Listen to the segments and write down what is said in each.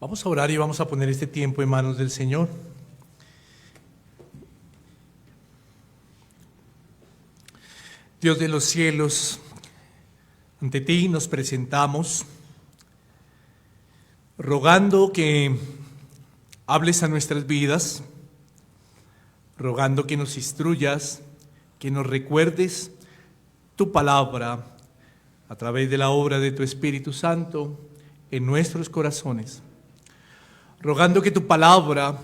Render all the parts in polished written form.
Vamos a orar y vamos a poner este tiempo en manos del Señor. Dios de los cielos, ante ti nos presentamos, rogando que hables a nuestras vidas, rogando que nos instruyas, que nos recuerdes tu palabra a través de la obra de tu Espíritu Santo en nuestros corazones. Rogando que tu palabra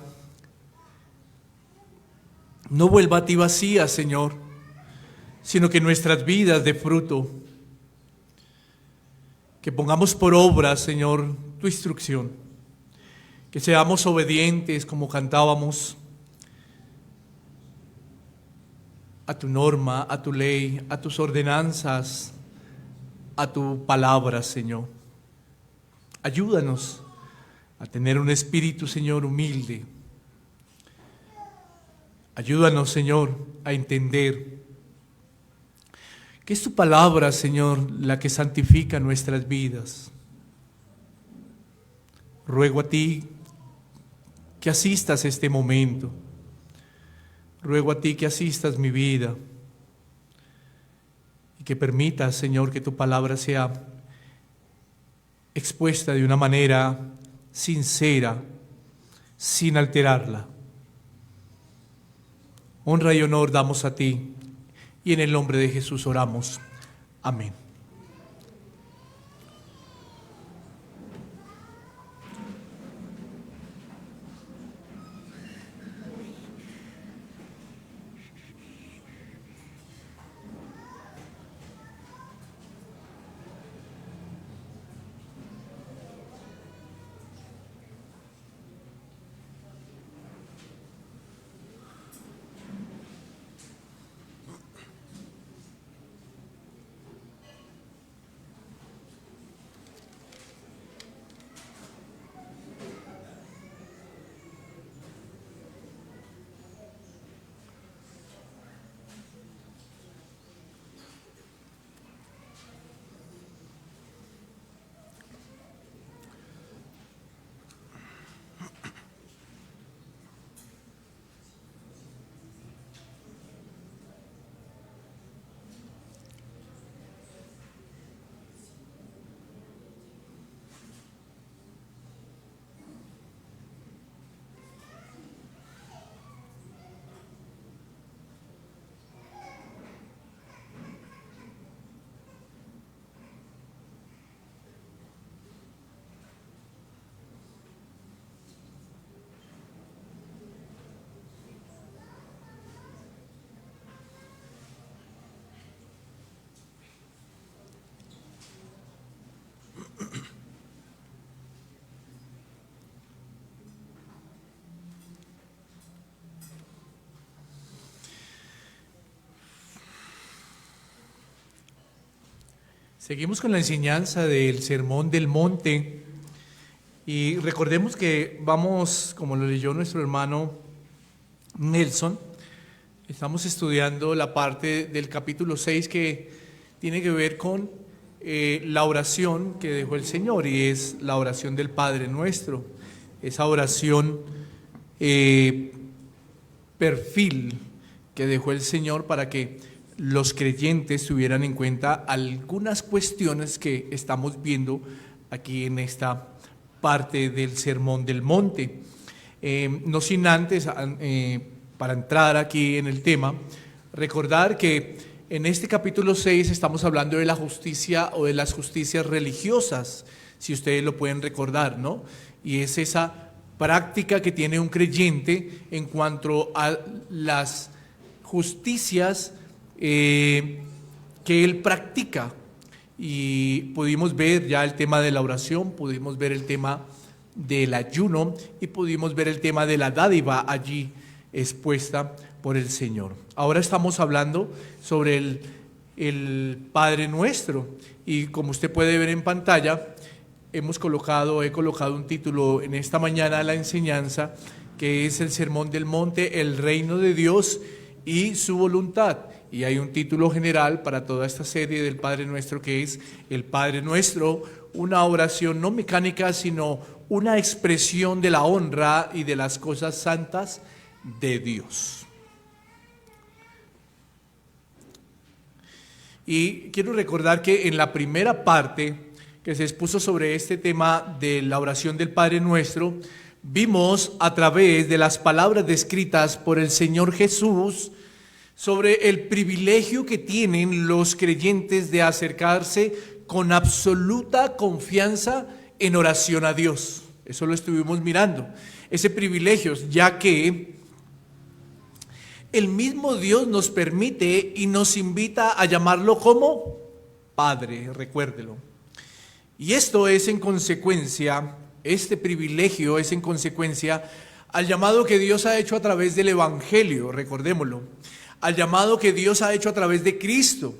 no vuelva a ti vacía, Señor, sino que nuestras vidas dé fruto. Que pongamos por obra, Señor, tu instrucción. Que seamos obedientes como cantábamos a tu norma, a tu ley, a tus ordenanzas, a tu palabra, Señor. Ayúdanos a tener un espíritu, Señor, humilde. Ayúdanos, Señor, a entender que es tu palabra, Señor, la que santifica nuestras vidas. Ruego a ti que asistas este momento. Ruego a ti que asistas mi vida y que permitas, Señor, que tu palabra sea expuesta de una manera sincera, sin alterarla. Honra y honor damos a ti, y en el nombre de Jesús oramos. Amén. Seguimos con la enseñanza del Sermón del Monte y recordemos que vamos, como lo leyó nuestro hermano Nelson, estamos estudiando la parte del capítulo 6 que tiene que ver con la oración que dejó el Señor, y es la oración del Padre Nuestro, esa oración perfil que dejó el Señor para que los creyentes tuvieran en cuenta algunas cuestiones que estamos viendo aquí en esta parte del Sermón del Monte. No sin antes, para entrar aquí en el tema, recordar que en este capítulo 6 estamos hablando de la justicia o de las justicias religiosas, si ustedes lo pueden recordar, ¿no? Y es esa práctica que tiene un creyente en cuanto a las justicias que él practica. Y pudimos ver ya el tema de la oración, pudimos ver el tema del ayuno y pudimos ver el tema de la dádiva allí expuesta por el Señor. Ahora estamos hablando sobre el Padre Nuestro, y como usted puede ver en pantalla, he colocado un título en esta mañana a la enseñanza, que es el Sermón del Monte, el reino de Dios y su voluntad. Y hay un título general para toda esta serie del Padre Nuestro, que es el Padre Nuestro, una oración no mecánica, sino una expresión de la honra y de las cosas santas de Dios. Y quiero recordar que en la primera parte que se expuso sobre este tema de la oración del Padre Nuestro, vimos a través de las palabras descritas por el Señor Jesús sobre el privilegio que tienen los creyentes de acercarse con absoluta confianza en oración a Dios. Eso lo estuvimos mirando, ese privilegio, ya que el mismo Dios nos permite y nos invita a llamarlo como Padre, recuérdelo. Y esto es en consecuencia, este privilegio es en consecuencia al llamado que Dios ha hecho a través del Evangelio, recordémoslo, al llamado que Dios ha hecho a través de Cristo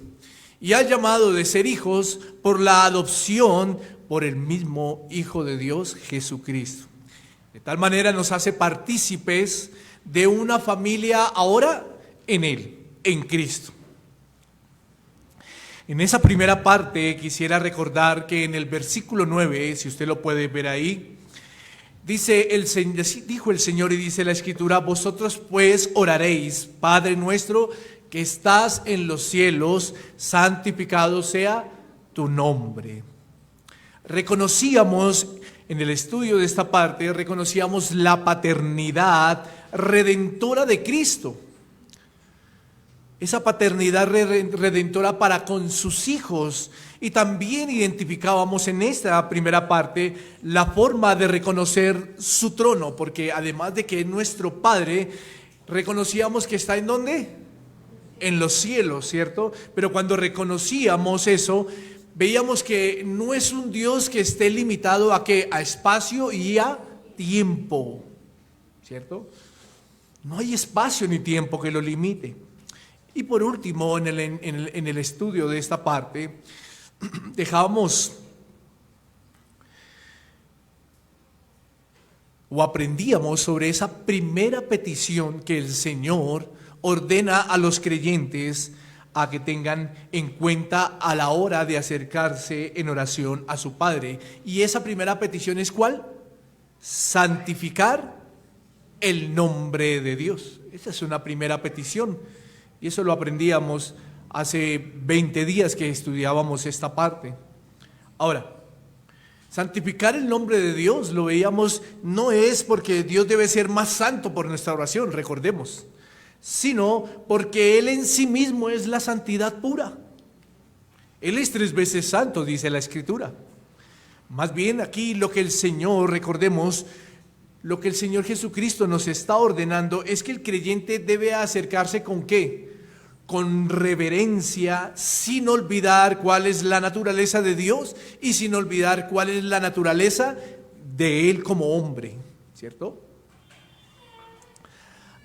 y al llamado de ser hijos por la adopción por el mismo Hijo de Dios, Jesucristo. De tal manera nos hace partícipes de una familia ahora en Él, en Cristo. En esa primera parte quisiera recordar que en el versículo 9, si usted lo puede ver ahí, dijo el Señor y dice la Escritura: vosotros pues oraréis, Padre nuestro que estás en los cielos, santificado sea tu nombre. Reconocíamos en el estudio de esta parte, reconocíamos la paternidad redentora de Cristo. Esa paternidad redentora para con sus hijos. Y también identificábamos en esta primera parte la forma de reconocer su trono, porque además de que es nuestro Padre, reconocíamos que está ¿en dónde? En los cielos, ¿cierto? Pero cuando reconocíamos eso, veíamos que no es un Dios que esté limitado a ¿qué? A espacio y a tiempo, ¿cierto? No hay espacio ni tiempo que lo limite. Y por último, en el estudio de esta parte, dejábamos o aprendíamos sobre esa primera petición que el Señor ordena a los creyentes a que tengan en cuenta a la hora de acercarse en oración a su Padre. Y esa primera petición es ¿cuál? Santificar el nombre de Dios. Esa es una primera petición. Y eso lo aprendíamos hace 20 días que estudiábamos esta parte. Ahora, santificar el nombre de Dios, lo veíamos, no es porque Dios debe ser más santo por nuestra oración, recordemos, sino porque Él en sí mismo es la santidad pura. Él es 3 veces santo, dice la Escritura. Más bien aquí lo que el Señor, recordemos, lo que el Señor Jesucristo nos está ordenando es que el creyente debe acercarse ¿con qué? Con reverencia, sin olvidar cuál es la naturaleza de Dios y sin olvidar cuál es la naturaleza de Él como hombre, ¿cierto?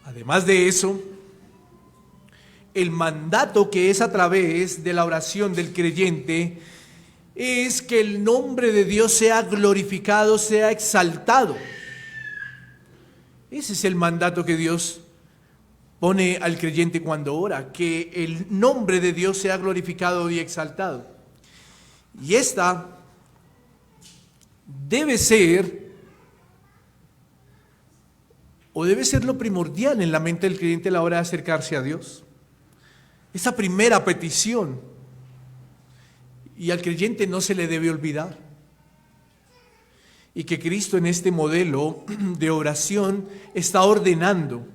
Además de eso, el mandato que es a través de la oración del creyente es que el nombre de Dios sea glorificado, sea exaltado. Ese es el mandato que Dios pone al creyente cuando ora, que el nombre de Dios sea glorificado y exaltado. Y esta debe ser, o debe ser lo primordial en la mente del creyente a la hora de acercarse a Dios. Esa primera petición, y al creyente no se le debe olvidar. Y que Cristo en este modelo de oración está ordenando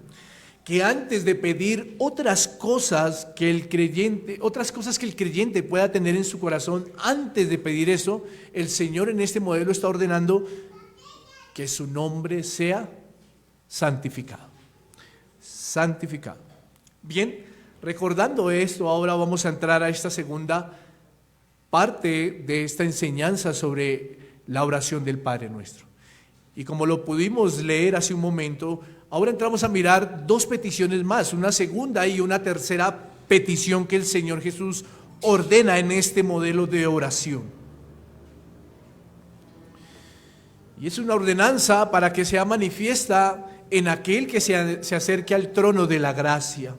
que antes de pedir otras cosas que el creyente pueda tener en su corazón, antes de pedir eso, el Señor en este modelo está ordenando que su nombre sea santificado. Santificado. Bien, recordando esto, ahora vamos a entrar a esta segunda parte de esta enseñanza sobre la oración del Padre Nuestro. Y como lo pudimos leer hace un momento, ahora entramos a mirar 2 peticiones más, una segunda y una tercera petición que el Señor Jesús ordena en este modelo de oración. Y es una ordenanza para que sea manifiesta en aquel que se acerque al trono de la gracia,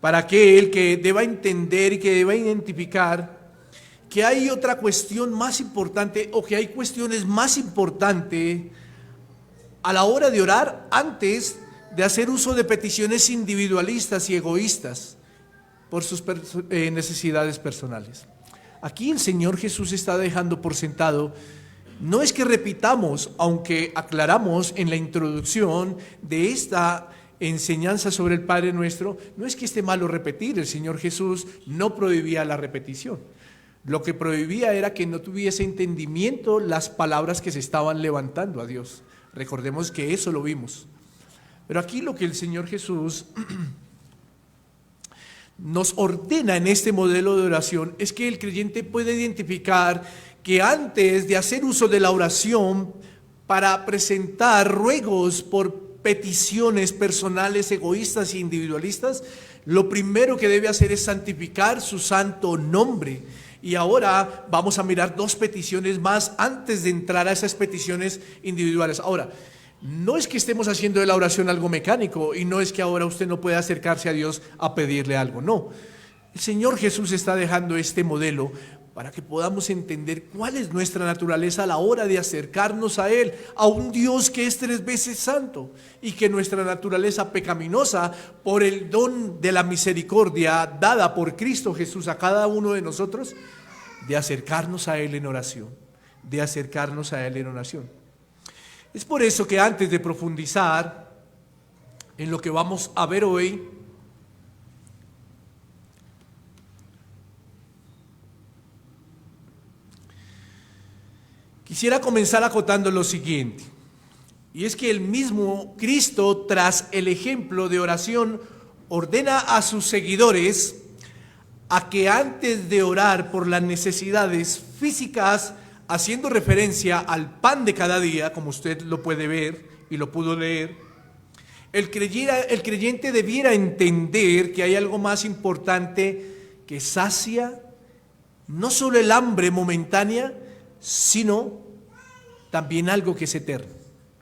para aquel que deba entender y que deba identificar que hay otra cuestión más importante, o que hay cuestiones más importantes a la hora de orar antes de hacer uso de peticiones individualistas y egoístas por sus necesidades personales. Aquí el Señor Jesús está dejando por sentado, no es que repitamos, aunque aclaramos en la introducción de esta enseñanza sobre el Padre Nuestro, no es que esté malo repetir, el Señor Jesús no prohibía la repetición. Lo que prohibía era que no tuviese entendimiento las palabras que se estaban levantando a Dios. Recordemos que eso lo vimos. Pero aquí lo que el Señor Jesús nos ordena en este modelo de oración es que el creyente puede identificar que antes de hacer uso de la oración para presentar ruegos por peticiones personales, egoístas e individualistas, lo primero que debe hacer es santificar su santo nombre. Y ahora vamos a mirar dos peticiones más antes de entrar a esas peticiones individuales. Ahora, no es que estemos haciendo de la oración algo mecánico, y no es que ahora usted no pueda acercarse a Dios a pedirle algo, no. El Señor Jesús está dejando este modelo para que podamos entender cuál es nuestra naturaleza a la hora de acercarnos a Él, a un Dios que es 3 veces santo, y que nuestra naturaleza pecaminosa, por el don de la misericordia dada por Cristo Jesús a cada uno de nosotros, de acercarnos a Él en oración, de acercarnos a Él en oración. Es por eso que antes de profundizar en lo que vamos a ver hoy, quisiera comenzar acotando lo siguiente, y es que el mismo Cristo, tras el ejemplo de oración, ordena a sus seguidores a que antes de orar por las necesidades físicas, haciendo referencia al pan de cada día, como usted lo puede ver y lo pudo leer, el creyente debiera entender que hay algo más importante que sacia no solo el hambre momentánea, sino también algo que es eterno.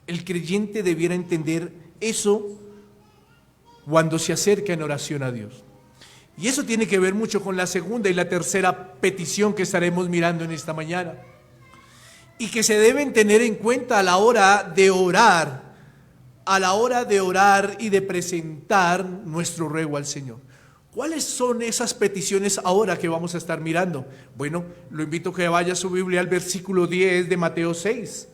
El creyente debiera entender eso cuando se acerca en oración a Dios. Y eso tiene que ver mucho con la segunda y la tercera petición que estaremos mirando en esta mañana, y que se deben tener en cuenta a la hora de orar y de presentar nuestro ruego al Señor. ¿Cuáles son esas peticiones ahora que vamos a estar mirando? Bueno, lo invito a que vaya a su Biblia al versículo 10 de Mateo 6.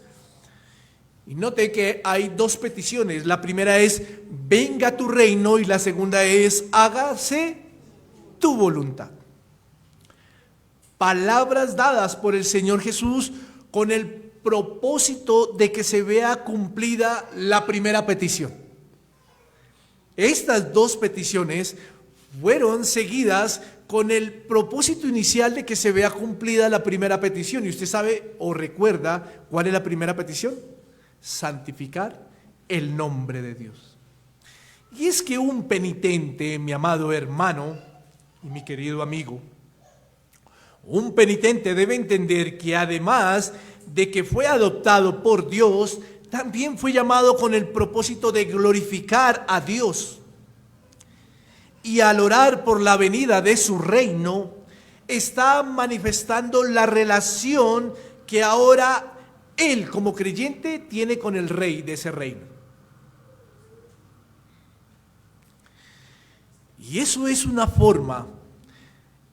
Y note que hay dos peticiones. La primera es, venga tu reino, y la segunda es, hágase tu voluntad. Palabras dadas por el Señor Jesús con el propósito de que se vea cumplida la primera petición. Estas dos peticiones fueron seguidas con el propósito inicial de que se vea cumplida la primera petición. Y usted sabe o recuerda cuál es la primera petición: santificar el nombre de Dios. Y es que un penitente, mi amado hermano y mi querido amigo, un penitente debe entender que además de que fue adoptado por Dios, también fue llamado con el propósito de glorificar a Dios. Y al orar por la venida de su reino, está manifestando la relación que ahora él, como creyente, tiene con el rey de ese reino. Y eso es una forma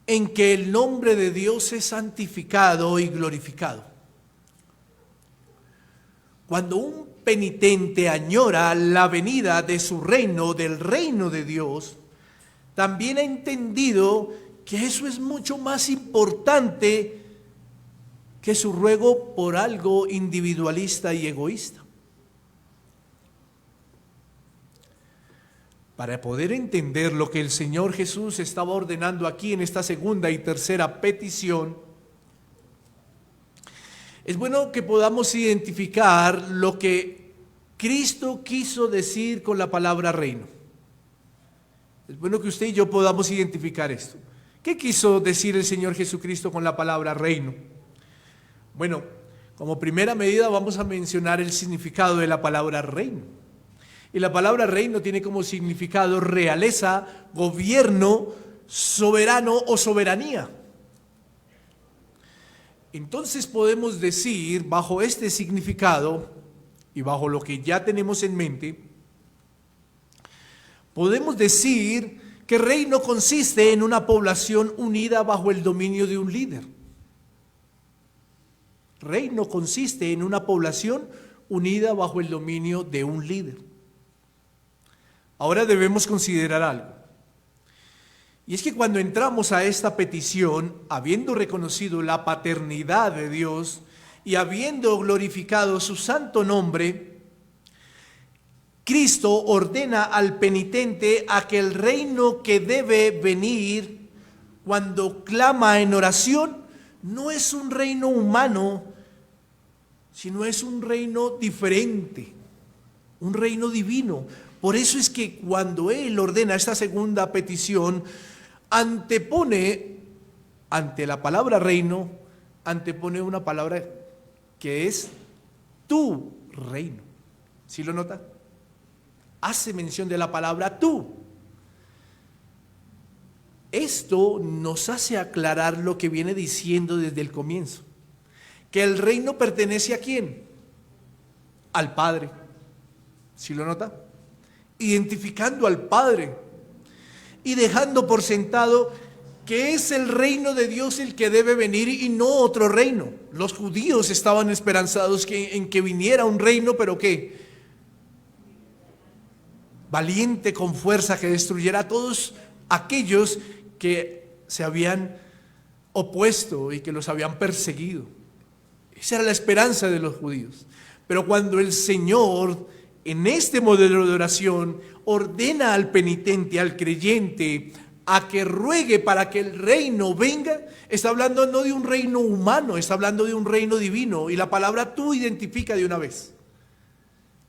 en que el nombre de Dios es santificado y glorificado. Cuando un penitente añora la venida de su reino, del reino de Dios, también ha entendido que eso es mucho más importante que su ruego por algo individualista y egoísta. Para poder entender lo que el Señor Jesús estaba ordenando aquí en esta segunda y tercera petición, es bueno que podamos identificar lo que Cristo quiso decir con la palabra reino. Es bueno que usted y yo podamos identificar esto. ¿Qué quiso decir el Señor Jesucristo con la palabra reino? Bueno, como primera medida vamos a mencionar el significado de la palabra reino. Y la palabra reino tiene como significado realeza, gobierno, soberano o soberanía. Entonces podemos decir, bajo este significado y bajo lo que ya tenemos en mente, podemos decir que reino consiste en una población unida bajo el dominio de un líder. Reino consiste en una población unida bajo el dominio de un líder. Ahora debemos considerar algo. Y es que cuando entramos a esta petición, habiendo reconocido la paternidad de Dios y habiendo glorificado su santo nombre, Cristo ordena al penitente a que el reino que debe venir cuando clama en oración no es un reino humano, sino es un reino diferente, un reino divino. Por eso es que cuando Él ordena esta segunda petición, antepone ante la palabra reino, antepone una palabra que es tu reino. ¿Sí lo nota? Hace mención de la palabra tú. Esto nos hace aclarar lo que viene diciendo desde el comienzo, que el reino pertenece ¿a quién? Al Padre. ¿Sí lo nota? Identificando al Padre y dejando por sentado que es el reino de Dios el que debe venir y no otro reino. Los judíos estaban esperanzados en que viniera un reino, pero ¿qué? Valiente, con fuerza, que destruyera a todos aquellos que se habían opuesto y que los habían perseguido. Esa era la esperanza de los judíos. Pero cuando el Señor, en este modelo de oración, ordena al penitente, al creyente, a que ruegue para que el reino venga, está hablando no de un reino humano, está hablando de un reino divino. Y la palabra tú identifica de una vez.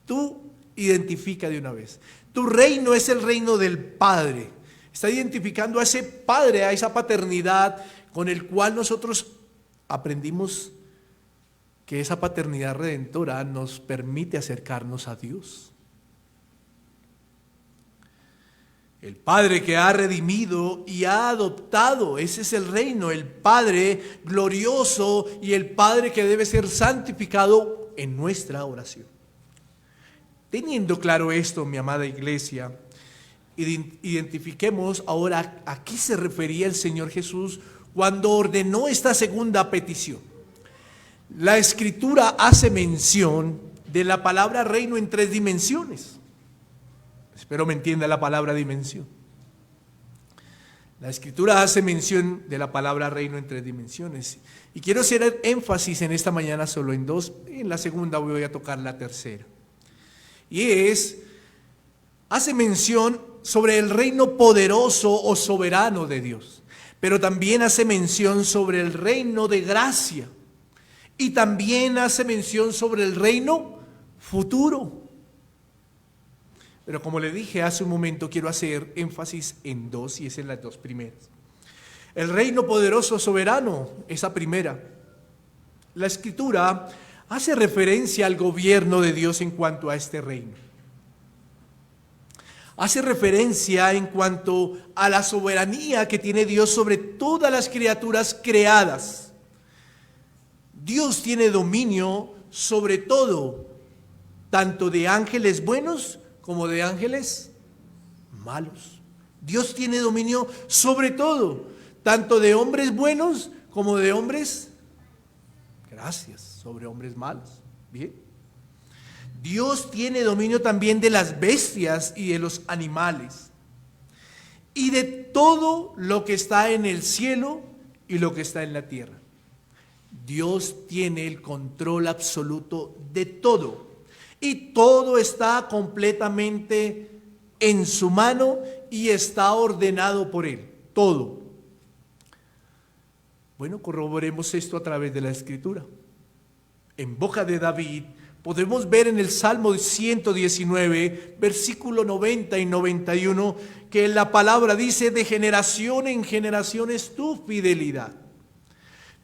Tú identifica de una vez. Tu reino es el reino del Padre. Está identificando a ese Padre, a esa paternidad con el cual nosotros aprendimos que esa paternidad redentora nos permite acercarnos a Dios. El Padre que ha redimido y ha adoptado, ese es el reino, el Padre glorioso y el Padre que debe ser santificado en nuestra oración. Teniendo claro esto, mi amada iglesia, identifiquemos ahora a qué se refería el Señor Jesús cuando ordenó esta segunda petición. La Escritura hace mención de la palabra reino en 3 dimensiones. Espero me entienda la palabra dimensión. La Escritura hace mención de la palabra reino en 3 dimensiones. Y quiero hacer énfasis en esta mañana solo en 2. En la segunda voy a tocar la tercera. Y hace mención sobre el reino poderoso o soberano de Dios. Pero también hace mención sobre el reino de gracia. Y también hace mención sobre el reino futuro. Pero como le dije hace un momento, quiero hacer énfasis en 2 y es en las 2 primeras. El reino poderoso soberano, esa primera. La Escritura hace referencia al gobierno de Dios en cuanto a este reino. Hace referencia en cuanto a la soberanía que tiene Dios sobre todas las criaturas creadas. Dios tiene dominio sobre todo, tanto de ángeles buenos como de ángeles malos. Dios tiene dominio sobre todo, tanto de hombres buenos como de hombres, sobre hombres malos. Bien. Dios tiene dominio también de las bestias y de los animales y de todo lo que está en el cielo y lo que está en la tierra. Dios tiene el control absoluto de todo y todo está completamente en su mano y está ordenado por Él, todo. Bueno, corroboremos esto a través de la Escritura. En boca de David podemos ver en el Salmo 119, versículo 90 y 91, que la palabra dice: de generación en generación es tu fidelidad.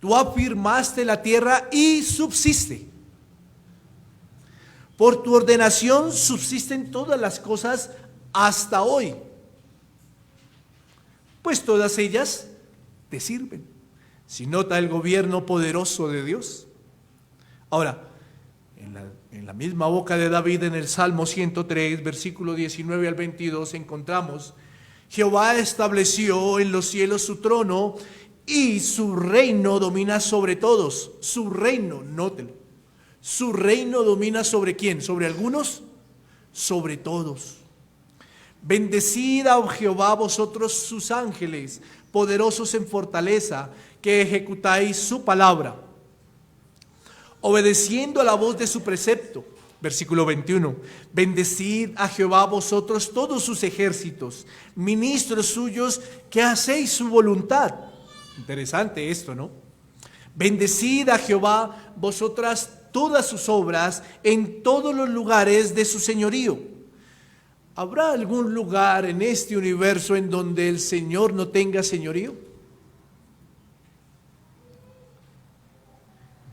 Tú afirmaste la tierra y subsiste. Por tu ordenación subsisten todas las cosas hasta hoy, pues todas ellas te sirven. Si nota el gobierno poderoso de Dios. Ahora, en la misma boca de David, en el Salmo 103, versículo 19 al 22, encontramos: Jehová estableció en los cielos su trono y su reino domina sobre todos. Su reino, nótelo. Su reino domina ¿sobre quién? ¿Sobre algunos? Sobre todos. Bendecid a Jehová vosotros sus ángeles, poderosos en fortaleza, que ejecutáis su palabra, obedeciendo a la voz de su precepto. Versículo 21. Bendecid a Jehová vosotros todos sus ejércitos, ministros suyos que hacéis su voluntad. Interesante esto, ¿no? Bendecid a Jehová vosotras todas sus obras en todos los lugares de su señorío. ¿Habrá algún lugar en este universo en donde el Señor no tenga señorío?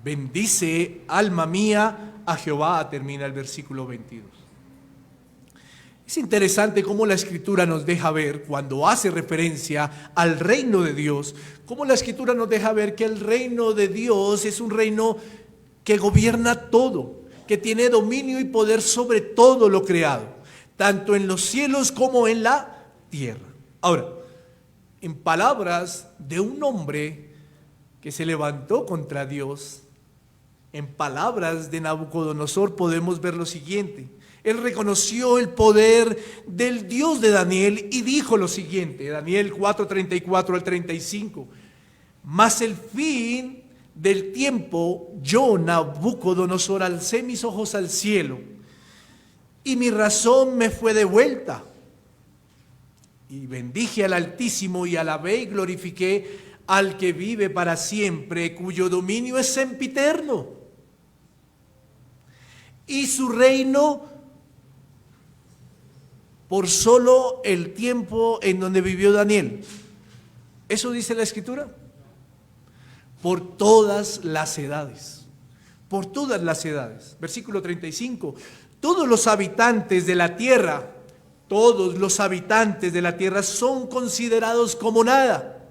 Bendice, alma mía, a Jehová, termina el versículo 22. Es interesante cómo la Escritura nos deja ver, cuando hace referencia al reino de Dios, cómo la Escritura nos deja ver que el reino de Dios es un reino que gobierna todo, que tiene dominio y poder sobre todo lo creado, tanto en los cielos como en la tierra. Ahora, en palabras de un hombre que se levantó contra Dios, en palabras de Nabucodonosor podemos ver lo siguiente. Él reconoció el poder del Dios de Daniel y dijo lo siguiente, Daniel 4:34 al 35. Mas el fin del tiempo, yo, Nabucodonosor, alcé mis ojos al cielo y mi razón me fue devuelta. Y bendije al Altísimo y alabé y glorifiqué al que vive para siempre, cuyo dominio es sempiterno. Y su reino por solo el tiempo en donde vivió Daniel. ¿Eso dice la Escritura? Por todas las edades. Por todas las edades. Versículo 35. Todos los habitantes de la tierra, todos los habitantes de la tierra son considerados como nada.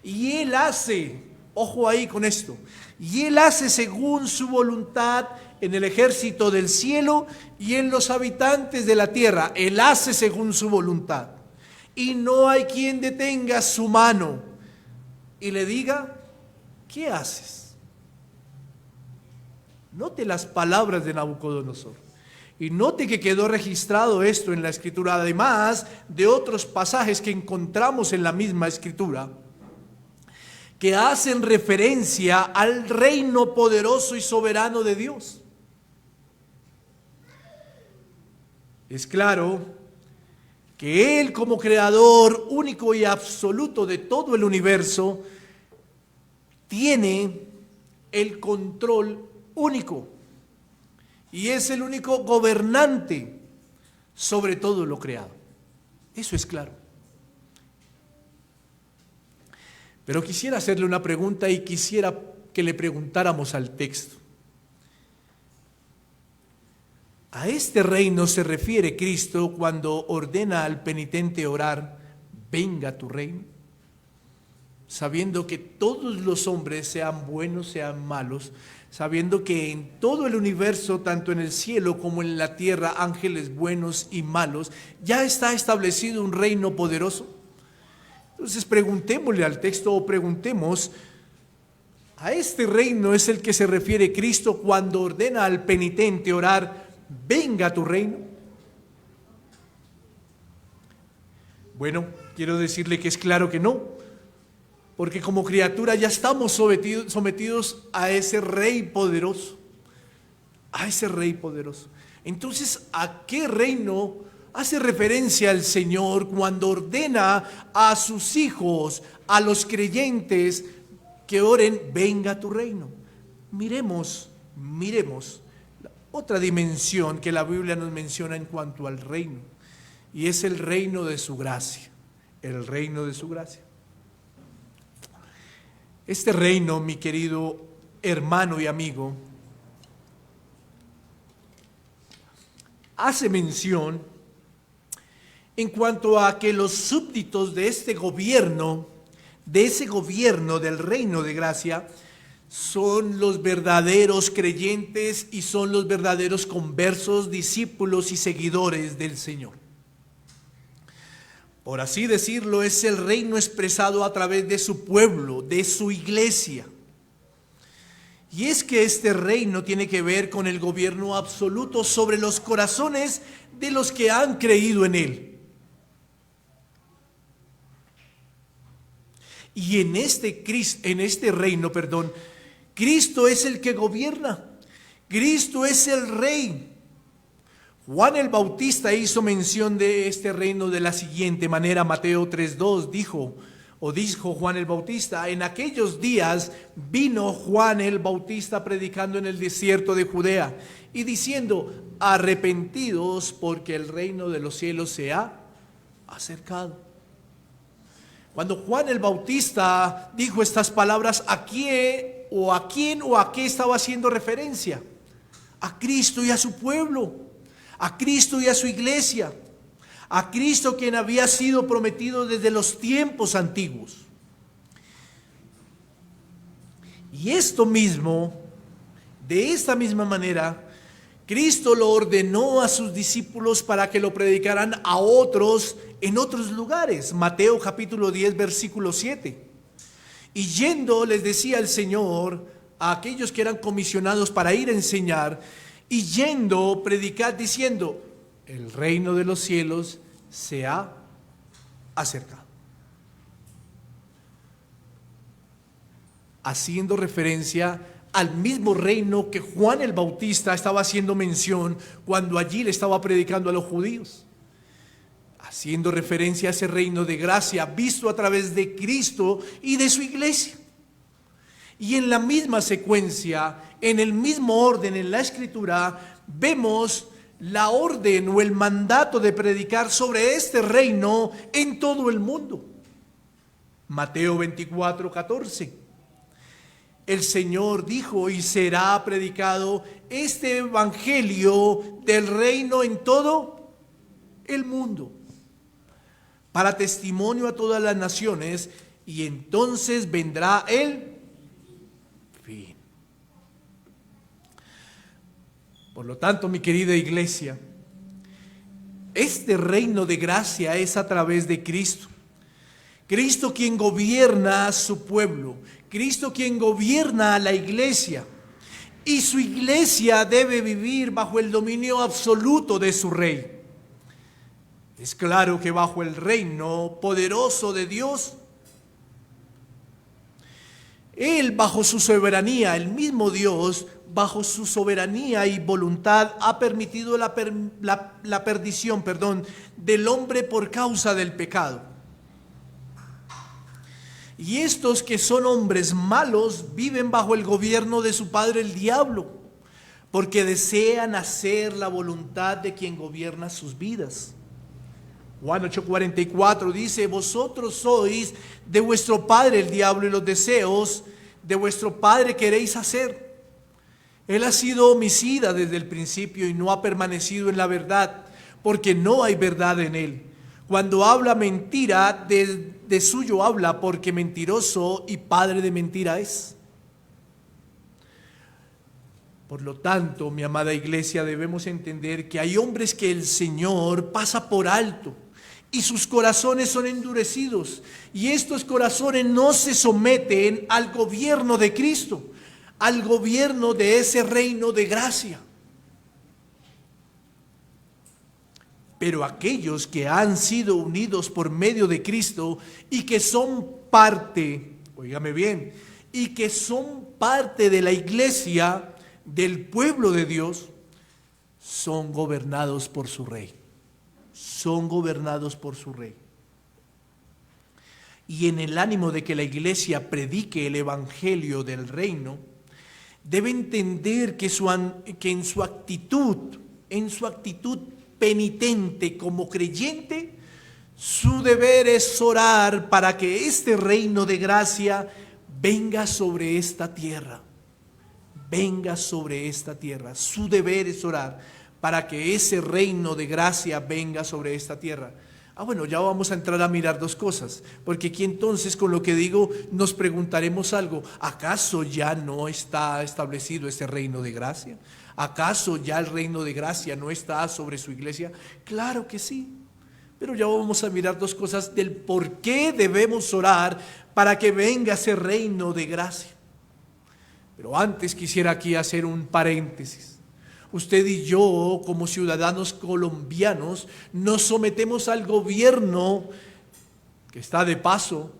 Y Él hace, ojo ahí con esto, y Él hace según su voluntad en el ejército del cielo y en los habitantes de la tierra. Él hace según su voluntad. Y no hay quien detenga su mano y le diga, ¿qué haces? Note las palabras de Nabucodonosor. Y note que quedó registrado esto en la Escritura, además de otros pasajes que encontramos en la misma Escritura, que hacen referencia al reino poderoso y soberano de Dios. Es claro que Él, como creador único y absoluto de todo el universo, tiene el control único y es el único gobernante sobre todo lo creado. Eso es claro. Pero quisiera hacerle una pregunta y quisiera que le preguntáramos al texto. ¿A este reino se refiere Cristo cuando ordena al penitente orar, venga tu reino? Sabiendo que todos los hombres, sean buenos, sean malos, sabiendo que en todo el universo, tanto en el cielo como en la tierra, ángeles buenos y malos, ya está establecido un reino poderoso. Entonces preguntémosle al texto o preguntemos, ¿a este reino es el que se refiere Cristo cuando ordena al penitente orar, venga tu reino? Bueno, quiero decirle que es claro que no, porque como criatura ya estamos sometidos a ese rey poderoso, a ese rey poderoso. Entonces, ¿a qué reino hace referencia el Señor cuando ordena a sus hijos, a los creyentes, que oren, venga tu reino? Miremos otra dimensión que la Biblia nos menciona en cuanto al reino, y es el reino de su gracia, el reino de su gracia. Este reino, mi querido hermano y amigo, hace mención en cuanto a que los súbditos de este gobierno de ese gobierno del reino de gracia son los verdaderos creyentes y son los verdaderos conversos, discípulos y seguidores del Señor. Por así decirlo, es el reino expresado a través de su pueblo, de su iglesia. Y es que este reino tiene que ver con el gobierno absoluto sobre los corazones de los que han creído en él. Y en este reino, Cristo es el que gobierna. Cristo es el rey. Juan el Bautista hizo mención de este reino de la siguiente manera. Mateo 3:2 dijo Juan el Bautista: en aquellos días vino Juan el Bautista predicando en el desierto de Judea y diciendo: arrepentidos, porque el reino de los cielos se ha acercado. Cuando Juan el Bautista dijo estas palabras, ¿a quién o a qué estaba haciendo referencia? A Cristo y a su pueblo, a Cristo y a su iglesia, a Cristo, quien había sido prometido desde los tiempos antiguos. Y esto mismo, de esta misma manera, Cristo lo ordenó a sus discípulos para que lo predicaran a otros en otros lugares. Mateo capítulo 10, versículo 7. Y yendo, les decía el Señor a aquellos que eran comisionados para ir a enseñar, y yendo, predicad diciendo: el reino de los cielos se ha acercado. Haciendo referencia al mismo reino que Juan el Bautista estaba haciendo mención cuando allí le estaba predicando a los judíos. Haciendo referencia a ese reino de gracia visto a través de Cristo y de su iglesia. Y en la misma secuencia, en el mismo orden en la Escritura, vemos la orden o el mandato de predicar sobre este reino en todo el mundo. Mateo 24:14. El Señor dijo: y será predicado este evangelio del reino en todo el mundo, para testimonio a todas las naciones, y entonces vendrá el fin. Por lo tanto, mi querida iglesia, este reino de gracia es a través de Cristo. Cristo quien gobierna a su pueblo, Cristo quien gobierna a la iglesia, y su iglesia debe vivir bajo el dominio absoluto de su rey. Es claro que bajo el reino poderoso de Dios, Él bajo su soberanía, el mismo Dios, bajo su soberanía y voluntad, ha permitido la perdición del hombre por causa del pecado. Y estos que son hombres malos viven bajo el gobierno de su padre el diablo, porque desean hacer la voluntad de quien gobierna sus vidas. Juan 8:44 dice: vosotros sois de vuestro padre el diablo, y los deseos de vuestro padre queréis hacer. Él ha sido homicida desde el principio y no ha permanecido en la verdad, porque no hay verdad en él. Cuando habla mentira, de suyo habla, porque mentiroso y padre de mentira es. Por lo tanto, mi amada iglesia, debemos entender que hay hombres que el Señor pasa por alto y sus corazones son endurecidos, y estos corazones no se someten al gobierno de Cristo, al gobierno de ese reino de gracia. Pero aquellos que han sido unidos por medio de Cristo y que son parte, óigame bien, y que son parte de la iglesia, del pueblo de Dios, son gobernados por su rey. Son gobernados por su rey. Y en el ánimo de que la iglesia predique el evangelio del reino, debe entender que en su actitud penitente como creyente, su deber es orar para que este reino de gracia venga sobre esta tierra. Venga sobre esta tierra. Su deber es orar para que ese reino de gracia venga sobre esta tierra. Bueno, ya vamos a entrar a mirar dos cosas, porque aquí entonces con lo que digo nos preguntaremos algo. ¿Acaso ya no está establecido este reino de gracia? ¿Acaso ya el reino de gracia no está sobre su iglesia? Claro que sí, pero ya vamos a mirar dos cosas del por qué debemos orar para que venga ese reino de gracia. Pero antes quisiera aquí hacer un paréntesis. Usted y yo, como ciudadanos colombianos, nos sometemos al gobierno que está de paso,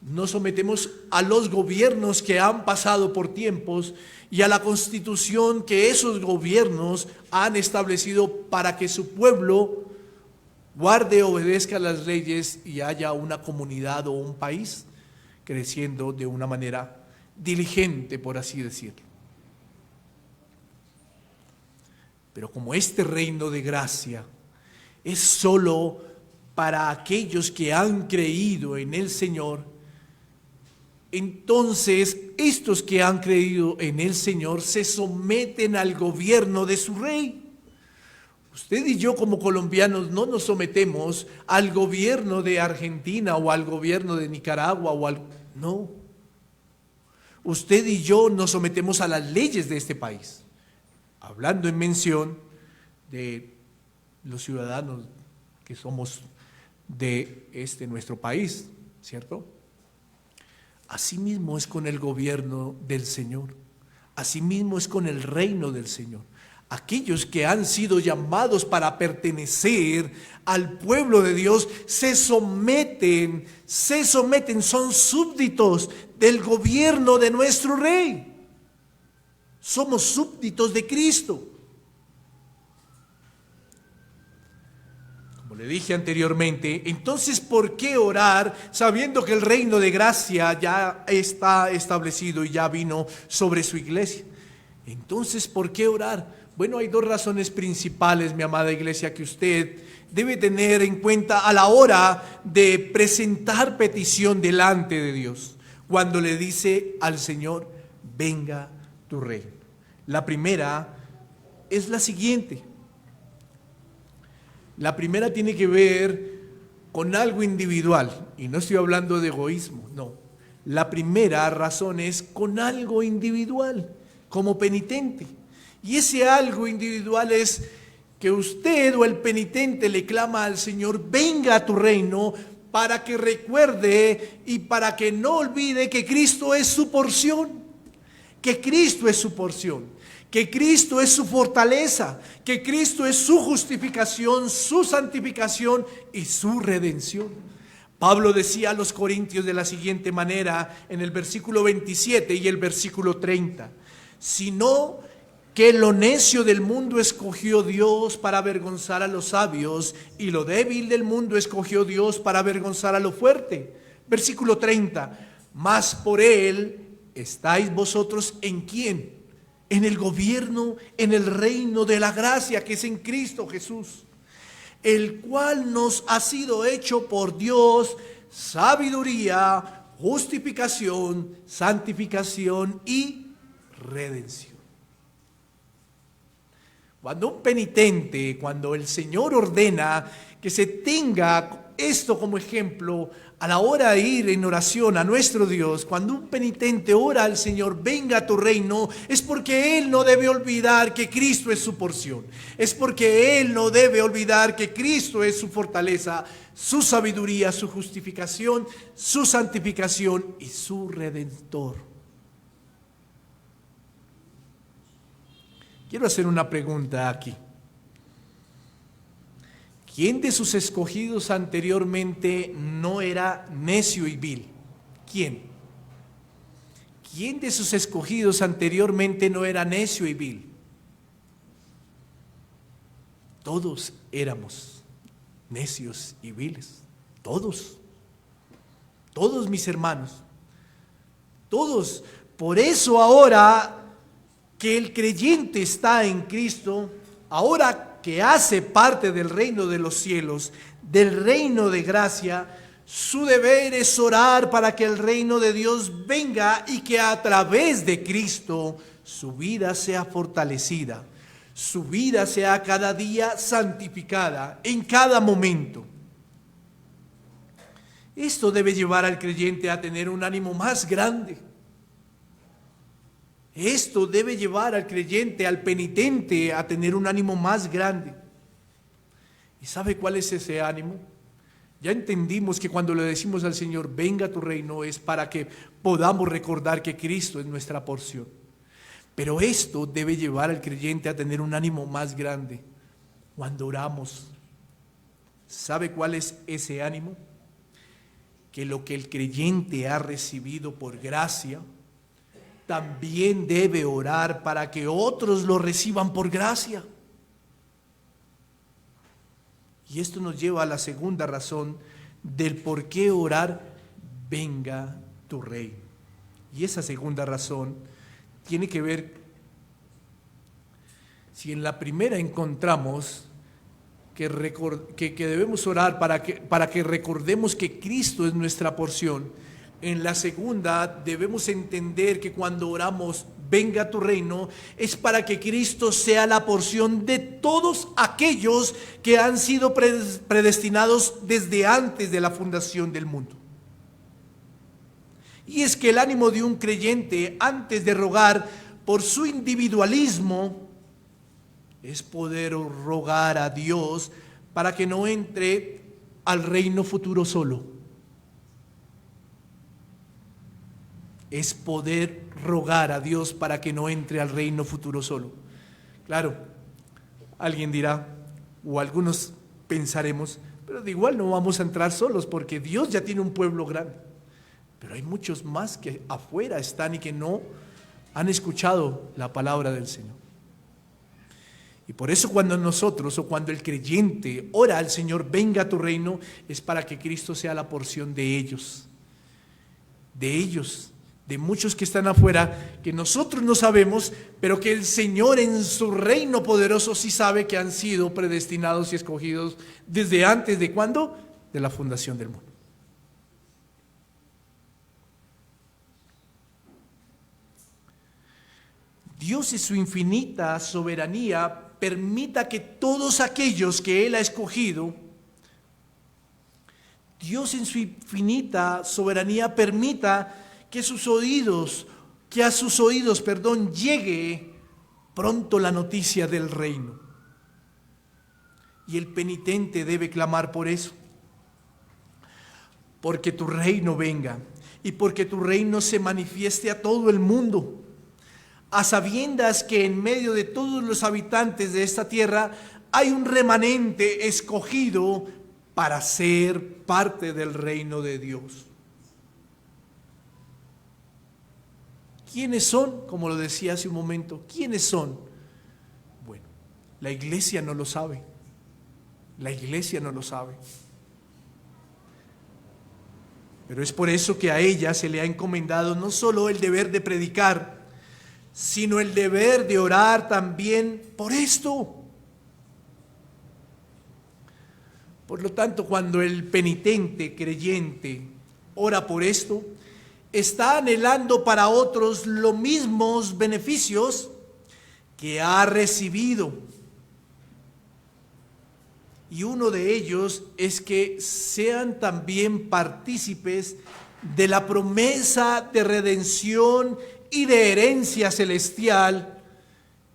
nos sometemos a los gobiernos que han pasado por tiempos y a la constitución que esos gobiernos han establecido para que su pueblo guarde, obedezca las leyes y haya una comunidad o un país creciendo de una manera diligente, por así decirlo. Pero como este reino de gracia es solo para aquellos que han creído en el Señor, entonces estos que han creído en el Señor se someten al gobierno de su rey. Usted y yo como colombianos no nos sometemos al gobierno de Argentina o al gobierno de Nicaragua no. Usted y yo nos sometemos a las leyes de este país. Hablando en mención de los ciudadanos que somos de nuestro país, ¿cierto? Asimismo es con el gobierno del Señor, asimismo es con el reino del Señor. Aquellos que han sido llamados para pertenecer al pueblo de Dios se someten, son súbditos del gobierno de nuestro Rey. Somos súbditos de Cristo. Como le dije anteriormente, entonces ¿por qué orar sabiendo que el reino de gracia ya está establecido y ya vino sobre su iglesia? Entonces, ¿por qué orar? Bueno, hay dos razones principales, mi amada iglesia, que usted debe tener en cuenta a la hora de presentar petición delante de Dios, cuando le dice al Señor, venga tu reino. La primera es la siguiente. La primera tiene que ver con algo individual, y no estoy hablando de egoísmo, no. La primera razón es con algo individual, como penitente. Y ese algo individual es que usted o el penitente le clama al Señor, venga a tu reino, para que recuerde y para que no olvide que Cristo es su porción, que Cristo es su porción, que Cristo es su fortaleza, que Cristo es su justificación, su santificación y su redención. Pablo decía a los corintios de la siguiente manera en el versículo 27 y el versículo 30, sino que lo necio del mundo escogió Dios para avergonzar a los sabios, y lo débil del mundo escogió Dios para avergonzar a lo fuerte. Versículo 30, mas por él estáis vosotros ¿en quién? En el gobierno, en el reino de la gracia que es en Cristo Jesús, el cual nos ha sido hecho por Dios sabiduría, justificación, santificación y redención. Cuando un penitente, cuando el Señor ordena que se tenga esto como ejemplo a la hora de ir en oración a nuestro Dios, cuando un penitente ora al Señor, venga a tu reino, es porque él no debe olvidar que Cristo es su porción, es porque él no debe olvidar que Cristo es su fortaleza, su sabiduría, su justificación, su santificación y su redentor. Quiero hacer una pregunta aquí. ¿Quién de sus escogidos anteriormente no era necio y vil? ¿Quién? ¿Quién de sus escogidos anteriormente no era necio y vil? Todos éramos necios y viles. Todos. Todos, mis hermanos. Todos. Por eso ahora que el creyente está en Cristo, ahora que hace parte del reino de los cielos, del reino de gracia, su deber es orar para que el reino de Dios venga y que a través de Cristo su vida sea fortalecida, su vida sea cada día santificada en cada momento. Esto debe llevar al creyente a tener un ánimo más grande. Esto debe llevar al creyente, al penitente, a tener un ánimo más grande. ¿Y sabe cuál es ese ánimo? Ya entendimos que cuando le decimos al Señor, venga tu reino, es para que podamos recordar que Cristo es nuestra porción. Pero esto debe llevar al creyente a tener un ánimo más grande cuando oramos. ¿Sabe cuál es ese ánimo? Que lo que el creyente ha recibido por gracia, también debe orar para que otros lo reciban por gracia. Y esto nos lleva a la segunda razón del por qué orar, venga tu reino. Y esa segunda razón tiene que ver, si en la primera encontramos que debemos orar para que recordemos que Cristo es nuestra porción, en la segunda debemos entender que cuando oramos, venga tu reino, es para que Cristo sea la porción de todos aquellos que han sido predestinados desde antes de la fundación del mundo. Y es que el ánimo de un creyente antes de rogar por su individualismo es poder rogar a Dios para que no entre al reino futuro solo. Es poder rogar a Dios para que no entre al reino futuro solo. Claro, alguien dirá, o algunos pensaremos, pero de igual no vamos a entrar solos porque Dios ya tiene un pueblo grande. Pero hay muchos más que afuera están y que no han escuchado la palabra del Señor. Y por eso cuando nosotros o cuando el creyente ora al Señor, venga a tu reino, es para que Cristo sea la porción de ellos, de muchos que están afuera, que nosotros no sabemos, pero que el Señor en su reino poderoso sí sabe que han sido predestinados y escogidos desde antes de ¿cuándo? De la fundación del mundo. Dios en su infinita soberanía permita que todos aquellos que Él ha escogido, Dios en su infinita soberanía permita que a sus oídos, llegue pronto la noticia del reino. Y el penitente debe clamar por eso. Porque tu reino venga y porque tu reino se manifieste a todo el mundo, a sabiendas que en medio de todos los habitantes de esta tierra hay un remanente escogido para ser parte del reino de Dios. ¿Quiénes son? Como lo decía hace un momento, ¿quiénes son? Bueno, la iglesia no lo sabe. La iglesia no lo sabe. Pero es por eso que a ella se le ha encomendado no solo el deber de predicar, sino el deber de orar también por esto. Por lo tanto, cuando el penitente creyente ora por esto, está anhelando para otros los mismos beneficios que ha recibido. Y uno de ellos es que sean también partícipes de la promesa de redención y de herencia celestial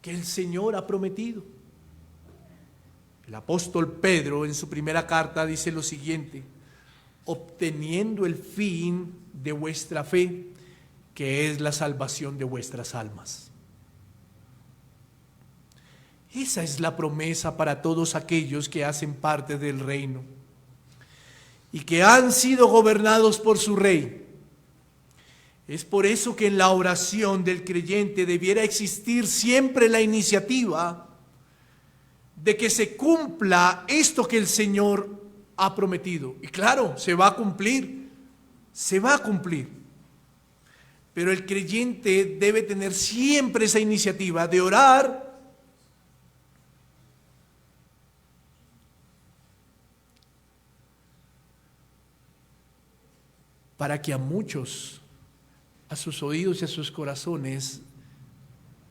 que el Señor ha prometido. El apóstol Pedro en su primera carta dice lo siguiente: obteniendo el fin de vuestra fe, que es la salvación de vuestras almas. Esa es la promesa para todos aquellos que hacen parte del reino y que han sido gobernados por su Rey. Es por eso que en la oración del creyente debiera existir siempre la iniciativa de que se cumpla esto que el Señor ha prometido. Y claro, se va a cumplir. Pero el creyente debe tener siempre esa iniciativa de orar para que a muchos, a sus oídos y a sus corazones,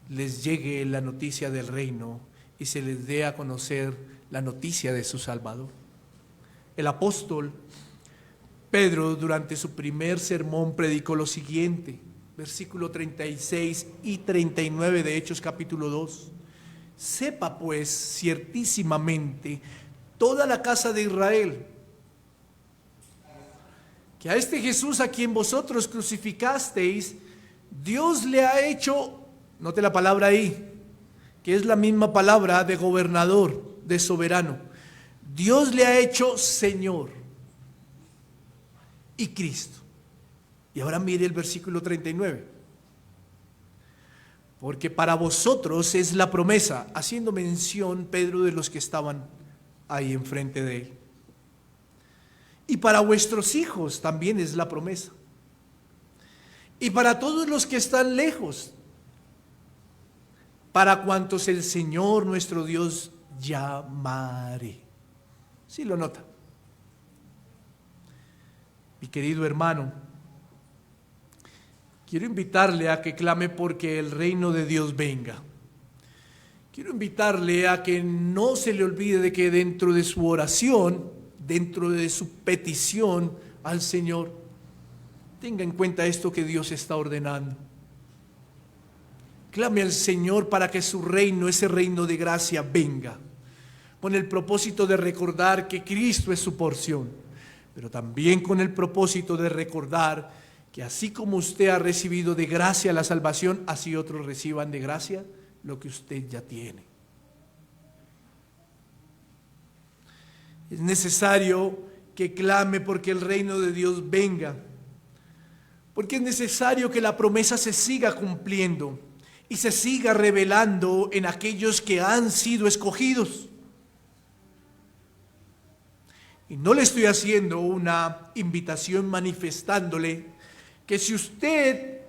les llegue la noticia del reino y se les dé a conocer la noticia de su Salvador. El apóstol Pedro, durante su primer sermón, predicó lo siguiente, versículo 36 y 39 de Hechos capítulo 2. Sepa pues ciertísimamente toda la casa de Israel, que a este Jesús a quien vosotros crucificasteis, Dios le ha hecho, note la palabra ahí, que es la misma palabra de gobernador, de soberano. Dios le ha hecho Señor y Cristo. Y ahora mire el versículo 39. Porque para vosotros es la promesa, haciendo mención Pedro de los que estaban ahí enfrente de él. Y para vuestros hijos también es la promesa. Y para todos los que están lejos, para cuantos el Señor nuestro Dios llamare. ¿Sí lo nota? Mi querido hermano, quiero invitarle a que clame porque el reino de Dios venga. Quiero invitarle a que no se le olvide de que dentro de su oración, dentro de su petición al Señor, tenga en cuenta esto que Dios está ordenando. Clame al Señor para que su reino, ese reino de gracia, venga, con el propósito de recordar que Cristo es su porción, pero también con el propósito de recordar que así como usted ha recibido de gracia la salvación, así otros reciban de gracia lo que usted ya tiene. Es necesario que clame porque el reino de Dios venga, porque es necesario que la promesa se siga cumpliendo y se siga revelando en aquellos que han sido escogidos. Y no le estoy haciendo una invitación manifestándole que si usted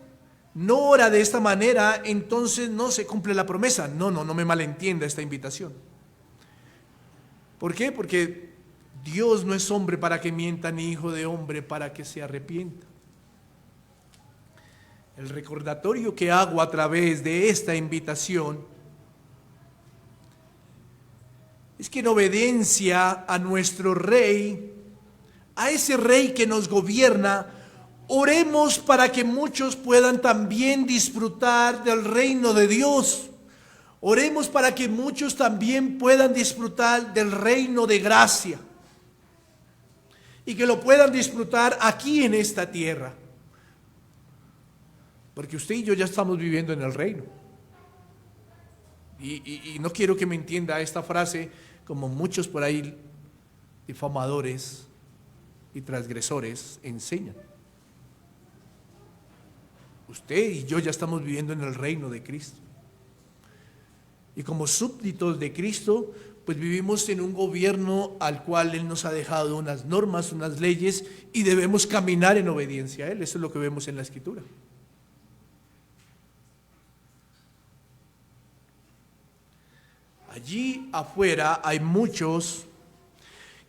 no ora de esta manera, entonces no se cumple la promesa. No me malentienda esta invitación. ¿Por qué? Porque Dios no es hombre para que mienta, ni hijo de hombre para que se arrepienta. El recordatorio que hago a través de esta invitación es que en obediencia a nuestro Rey, a ese Rey que nos gobierna, oremos para que muchos puedan también disfrutar del reino de Dios. Oremos para que muchos también puedan disfrutar del reino de gracia y que lo puedan disfrutar aquí en esta tierra. Porque usted y yo ya estamos viviendo en el reino. Y no quiero que me entienda esta frase como muchos por ahí difamadores y transgresores enseñan. Usted y yo ya estamos viviendo en el reino de Cristo. Y como súbditos de Cristo, pues vivimos en un gobierno al cual Él nos ha dejado unas normas, unas leyes, y debemos caminar en obediencia a Él. Eso es lo que vemos en la Escritura. Allí afuera hay muchos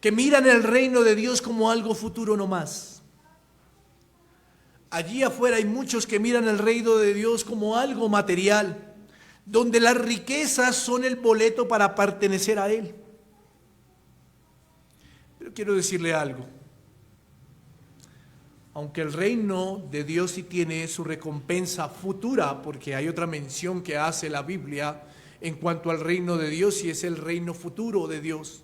que miran el reino de Dios como algo futuro nomás. Allí afuera hay muchos que miran el reino de Dios como algo material, donde las riquezas son el boleto para pertenecer a Él. Pero quiero decirle algo. Aunque el reino de Dios sí tiene su recompensa futura, porque hay otra mención que hace la Biblia en cuanto al reino de Dios, y es el reino futuro de Dios.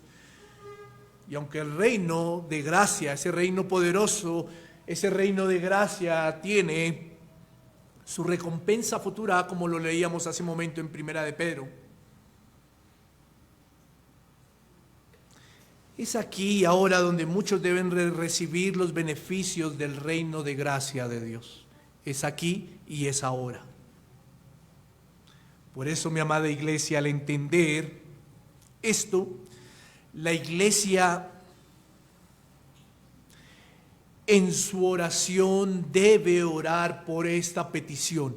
Y aunque el reino de gracia, ese reino poderoso, ese reino de gracia tiene su recompensa futura, como lo leíamos hace un momento en Primera de Pedro, es aquí y ahora donde muchos deben recibir los beneficios del reino de gracia de Dios. Es aquí y es ahora. Por eso, mi amada iglesia, al entender esto, la iglesia en su oración debe orar por esta petición: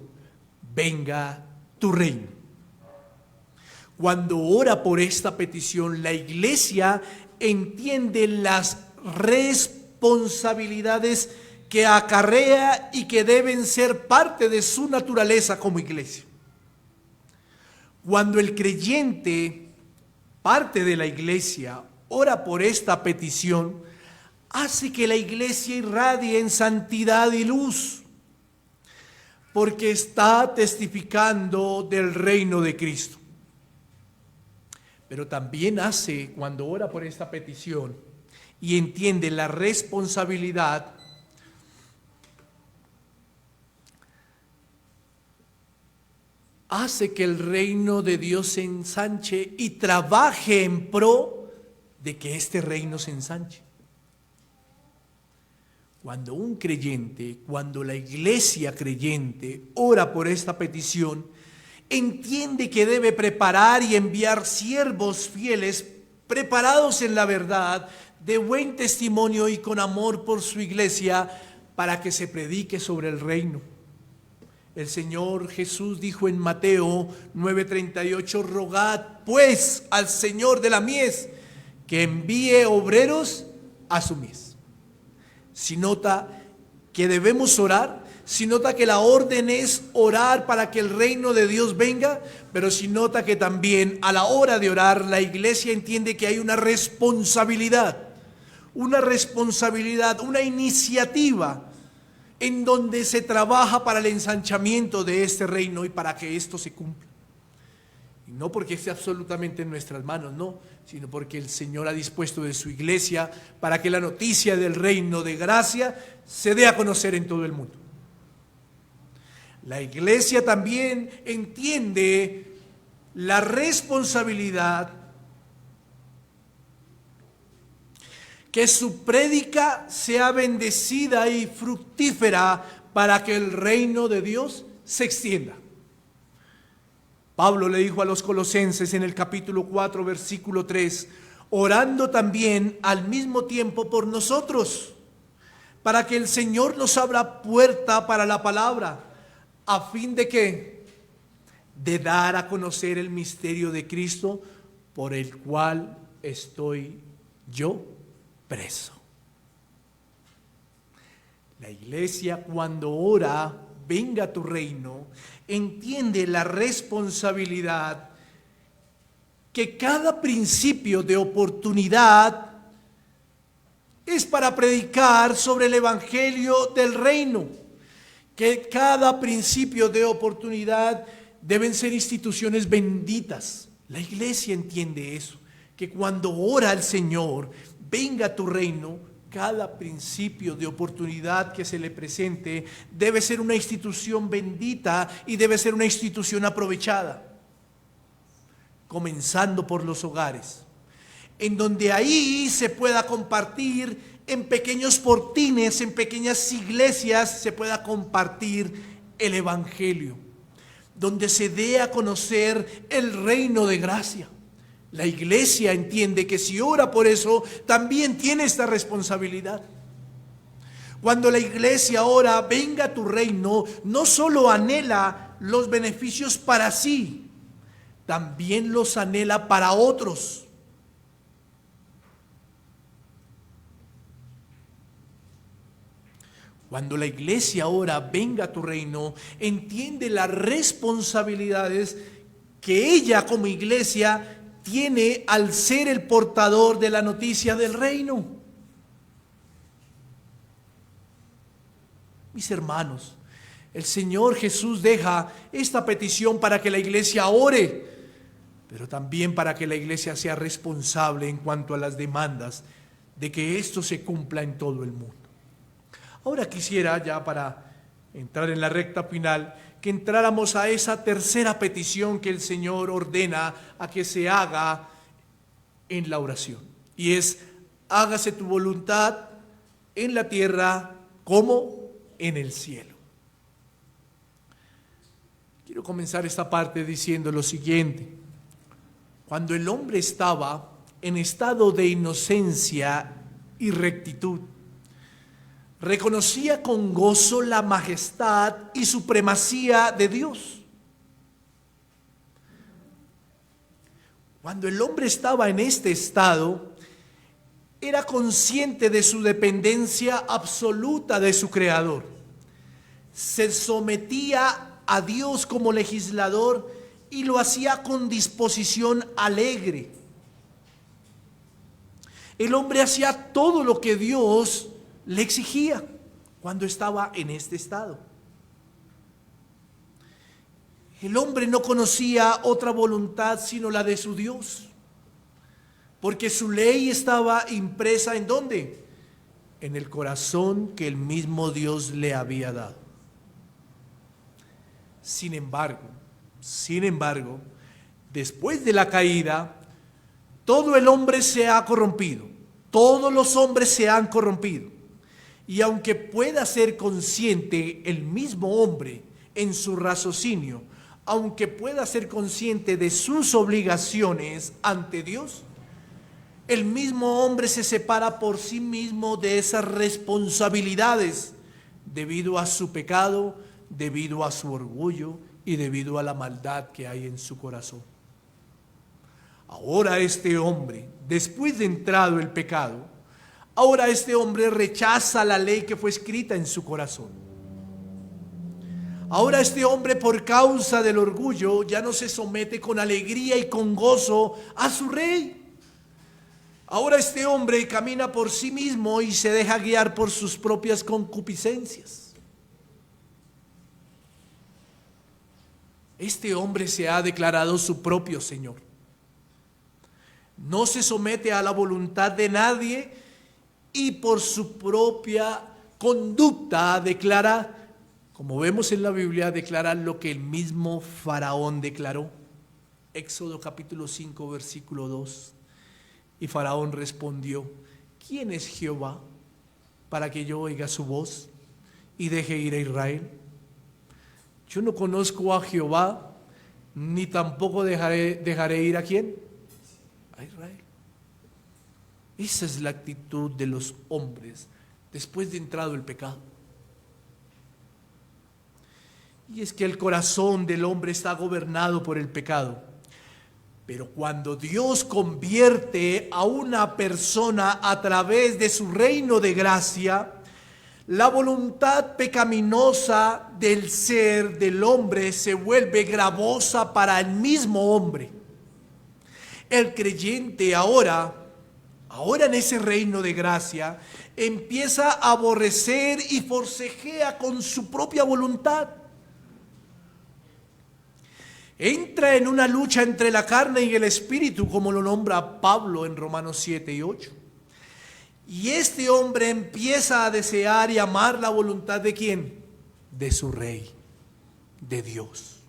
venga tu reino. Cuando ora por esta petición, la iglesia entiende las responsabilidades que acarrea y que deben ser parte de su naturaleza como iglesia. Cuando el creyente, parte de la iglesia, ora por esta petición, hace que la iglesia irradie en santidad y luz, porque está testificando del reino de Cristo. Pero también hace, cuando ora por esta petición y entiende la responsabilidad, hace que el reino de Dios se ensanche y trabaje en pro de que este reino se ensanche. Cuando un creyente, cuando la iglesia creyente ora por esta petición, entiende que debe preparar y enviar siervos fieles, preparados en la verdad, de buen testimonio y con amor por su iglesia, para que se predique sobre el reino. El Señor Jesús dijo en Mateo 9:38, rogad pues al Señor de la mies que envíe obreros a su mies. Si nota que debemos orar, si nota que la orden es orar para que el reino de Dios venga, pero si nota que también a la hora de orar la iglesia entiende que hay una responsabilidad, una iniciativa en donde se trabaja para el ensanchamiento de este reino y para que esto se cumpla. Y no porque esté absolutamente en nuestras manos, no, sino porque el Señor ha dispuesto de su iglesia para que la noticia del reino de gracia se dé a conocer en todo el mundo. La iglesia también entiende la responsabilidad que su prédica sea bendecida y fructífera para que el reino de Dios se extienda. Pablo le dijo a los colosenses en el capítulo 4, versículo 3, orando también al mismo tiempo por nosotros, para que el Señor nos abra puerta para la palabra, a fin de que, de dar a conocer el misterio de Cristo, por el cual estoy yo preso. La iglesia, cuando ora, venga tu reino, entiende la responsabilidad que cada principio de oportunidad es para predicar sobre el evangelio del reino, que cada principio de oportunidad deben ser instituciones benditas. La iglesia entiende eso, que cuando ora al Señor, venga tu reino, cada principio de oportunidad que se le presente debe ser una institución bendita y debe ser una institución aprovechada, comenzando por los hogares, en donde ahí se pueda compartir en pequeños fortines, en pequeñas iglesias, se pueda compartir el evangelio, donde se dé a conocer el reino de gracia. La iglesia entiende que si ora por eso, también tiene esta responsabilidad. Cuando la iglesia ora, venga tu reino, no solo anhela los beneficios para sí, también los anhela para otros. Cuando la iglesia ora, venga tu reino, entiende las responsabilidades que ella como iglesia tiene al ser el portador de la noticia del reino. Mis hermanos, el Señor Jesús deja esta petición para que la iglesia ore, pero también para que la iglesia sea responsable en cuanto a las demandas de que esto se cumpla en todo el mundo. Ahora quisiera, ya para entrar en la recta final, que entráramos a esa tercera petición que el Señor ordena a que se haga en la oración. Y es, hágase tu voluntad en la tierra como en el cielo. Quiero comenzar esta parte diciendo lo siguiente. Cuando el hombre estaba en estado de inocencia y rectitud, reconocía con gozo la majestad y supremacía de Dios. Cuando el hombre estaba en este estado, era consciente de su dependencia absoluta de su Creador. Se sometía a Dios como legislador y lo hacía con disposición alegre. El hombre hacía todo lo que Dios le exigía cuando estaba en este estado. El hombre no conocía otra voluntad sino la de su Dios, porque su ley estaba impresa ¿en dónde? En el corazón que el mismo Dios le había dado. Sin embargo, después de la caída, todo el hombre se ha corrompido, todos los hombres se han corrompido. Y aunque pueda ser consciente el mismo hombre en su raciocinio, aunque pueda ser consciente de sus obligaciones ante Dios, el mismo hombre se separa por sí mismo de esas responsabilidades debido a su pecado, debido a su orgullo y debido a la maldad que hay en su corazón. Ahora este hombre, después de entrado el pecado, ahora este hombre rechaza la ley que fue escrita en su corazón. Ahora este hombre, por causa del orgullo, ya no se somete con alegría y con gozo a su rey. Ahora este hombre camina por sí mismo y se deja guiar por sus propias concupiscencias. Este hombre se ha declarado su propio Señor. No se somete a la voluntad de nadie y por su propia conducta declara, como vemos en la Biblia, declara lo que el mismo Faraón declaró. Éxodo capítulo 5, versículo 2. Y Faraón respondió: ¿quién es Jehová para que yo oiga su voz y deje ir a Israel? Yo no conozco a Jehová, ni tampoco dejaré ir a ¿quién? A Israel. Esa es la actitud de los hombres después de entrado el pecado. Y es que el corazón del hombre está gobernado por el pecado. Pero cuando Dios convierte a una persona a través de su reino de gracia, la voluntad pecaminosa del ser del hombre se vuelve gravosa para el mismo hombre. El creyente ahora en ese reino de gracia, empieza a aborrecer y forcejea con su propia voluntad. Entra en una lucha entre la carne y el espíritu, como lo nombra Pablo en Romanos 7 y 8. Y este hombre empieza a desear y amar la voluntad ¿de quién? De su rey, de Dios.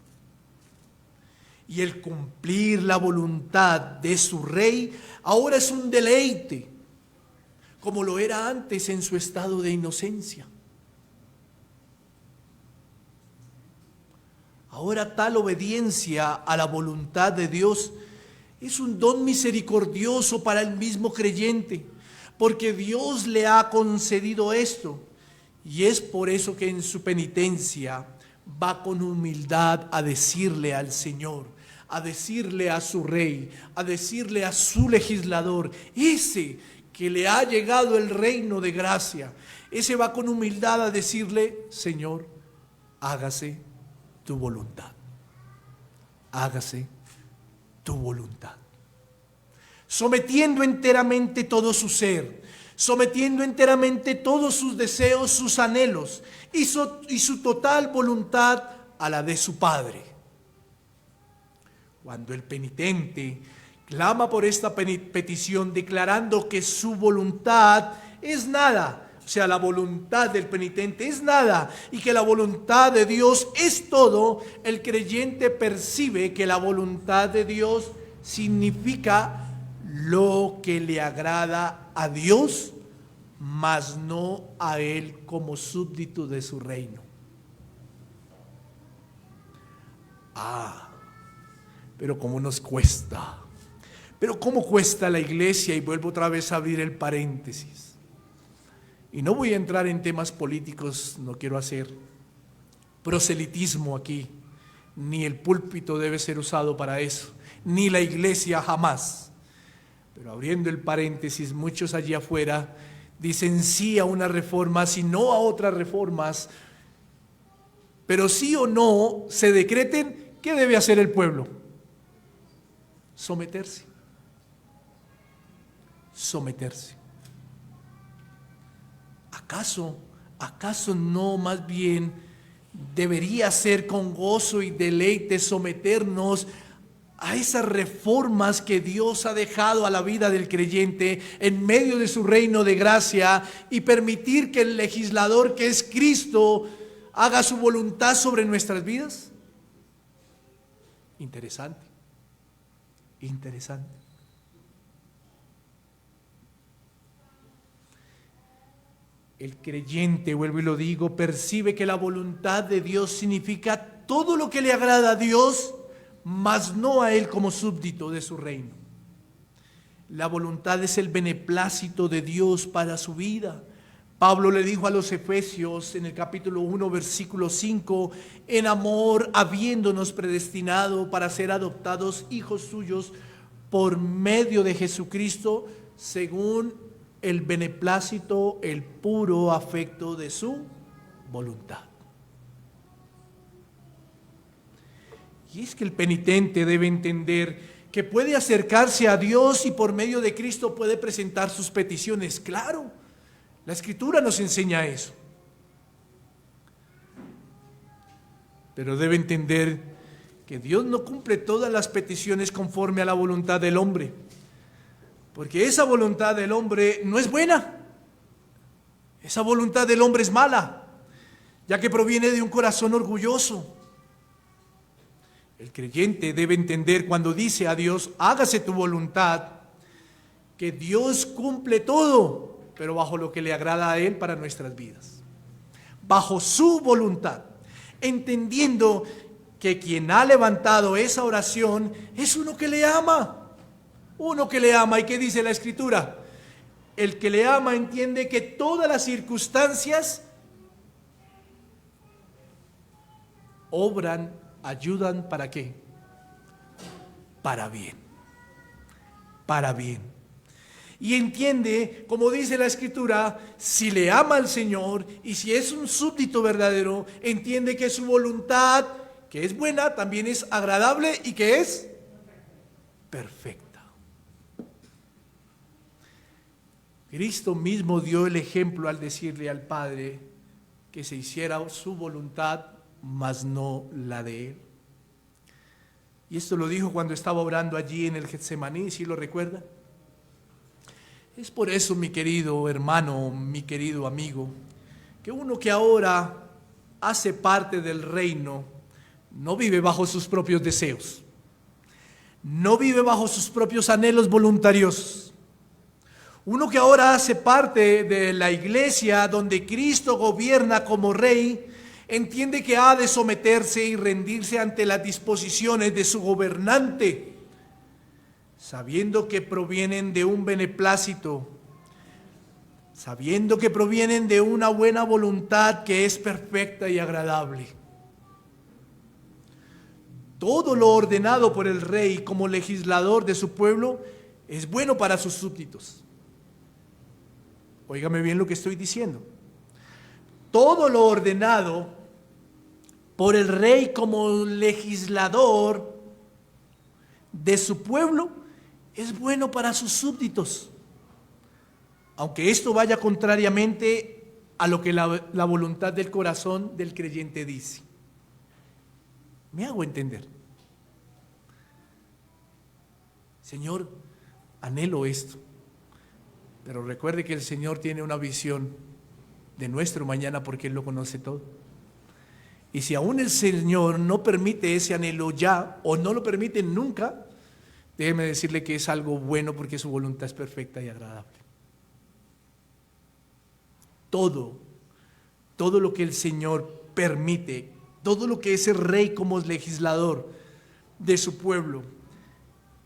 Y el cumplir la voluntad de su rey ahora es un deleite, como lo era antes en su estado de inocencia. Ahora tal obediencia a la voluntad de Dios es un don misericordioso para el mismo creyente, porque Dios le ha concedido esto, y es por eso que en su penitencia va con humildad a decirle al Señor, a decirle a su rey, a decirle a su legislador, ese que le ha llegado el reino de gracia, ese va con humildad a decirle: Señor, hágase tu voluntad, hágase tu voluntad. Sometiendo enteramente todo su ser, sometiendo enteramente todos sus deseos, sus anhelos y su total voluntad a la de su Padre. Cuando el penitente clama por esta petición declarando que su voluntad es nada, o sea, la voluntad del penitente es nada y que la voluntad de Dios es todo, el creyente percibe que la voluntad de Dios significa lo que le agrada a Dios, mas no a él como súbdito de su reino. Pero cómo nos cuesta, pero cómo cuesta la iglesia, y vuelvo otra vez a abrir el paréntesis. Y no voy a entrar en temas políticos, no quiero hacer proselitismo aquí, ni el púlpito debe ser usado para eso, ni la iglesia jamás. Pero abriendo el paréntesis, muchos allí afuera dicen sí a unas reformas y no a otras reformas, pero sí o no se decreten. ¿Qué debe hacer el pueblo? Someterse. someterse. ¿Acaso no más bien debería ser con gozo y deleite someternos a esas reformas que Dios ha dejado a la vida del creyente en medio de su reino de gracia y permitir que el legislador, que es Cristo, haga su voluntad sobre nuestras vidas? Interesante. El creyente, vuelvo y lo digo, percibe que la voluntad de Dios significa todo lo que le agrada a Dios, mas no a Él como súbdito de su reino. La voluntad es el beneplácito de Dios para su vida. Pablo le dijo a los Efesios en el capítulo 1, versículo 5, en amor, habiéndonos predestinado para ser adoptados hijos suyos por medio de Jesucristo, según el beneplácito, el puro afecto de su voluntad. Y es que el penitente debe entender que puede acercarse a Dios y por medio de Cristo puede presentar sus peticiones. Claro, la Escritura nos enseña eso. Pero debe entender que Dios no cumple todas las peticiones conforme a la voluntad del hombre. Porque esa voluntad del hombre no es buena. Esa voluntad del hombre es mala, ya que proviene de un corazón orgulloso. El creyente debe entender cuando dice a Dios, hágase tu voluntad, que Dios cumple todo, pero bajo lo que le agrada a Él para nuestras vidas. Bajo su voluntad, entendiendo que quien ha levantado esa oración es uno que le ama. Uno que le ama. ¿Y qué dice la Escritura? El que le ama entiende que todas las circunstancias obran, ayudan, ¿para qué? Para bien. Para bien. Y entiende, como dice la Escritura, si le ama al Señor y si es un súbdito verdadero, entiende que su voluntad, que es buena, también es agradable y que es perfecta. Cristo mismo dio el ejemplo al decirle al Padre que se hiciera su voluntad, mas no la de Él. Y esto lo dijo cuando estaba orando allí en el Getsemaní, ¿sí lo recuerda? Es por eso, mi querido hermano, mi querido amigo, que uno que ahora hace parte del reino, no vive bajo sus propios deseos, no vive bajo sus propios anhelos voluntarios. Uno que ahora hace parte de la iglesia donde Cristo gobierna como rey, entiende que ha de someterse y rendirse ante las disposiciones de su gobernante, sabiendo que provienen de un beneplácito, sabiendo que provienen de una buena voluntad que es perfecta y agradable. Todo lo ordenado por el rey como legislador de su pueblo es bueno para sus súbditos. Óigame bien lo que estoy diciendo. Todo lo ordenado por el rey como legislador de su pueblo es bueno para sus súbditos, aunque esto vaya contrariamente a lo que la voluntad del corazón del creyente dice. ¿Me hago entender? Señor, anhelo esto. Pero recuerde que el Señor tiene una visión de nuestro mañana porque Él lo conoce todo. Y si aún el Señor no permite ese anhelo ya, o no lo permite nunca, déjeme decirle que es algo bueno porque su voluntad es perfecta y agradable. Todo lo que el Señor permite, todo lo que ese rey como legislador de su pueblo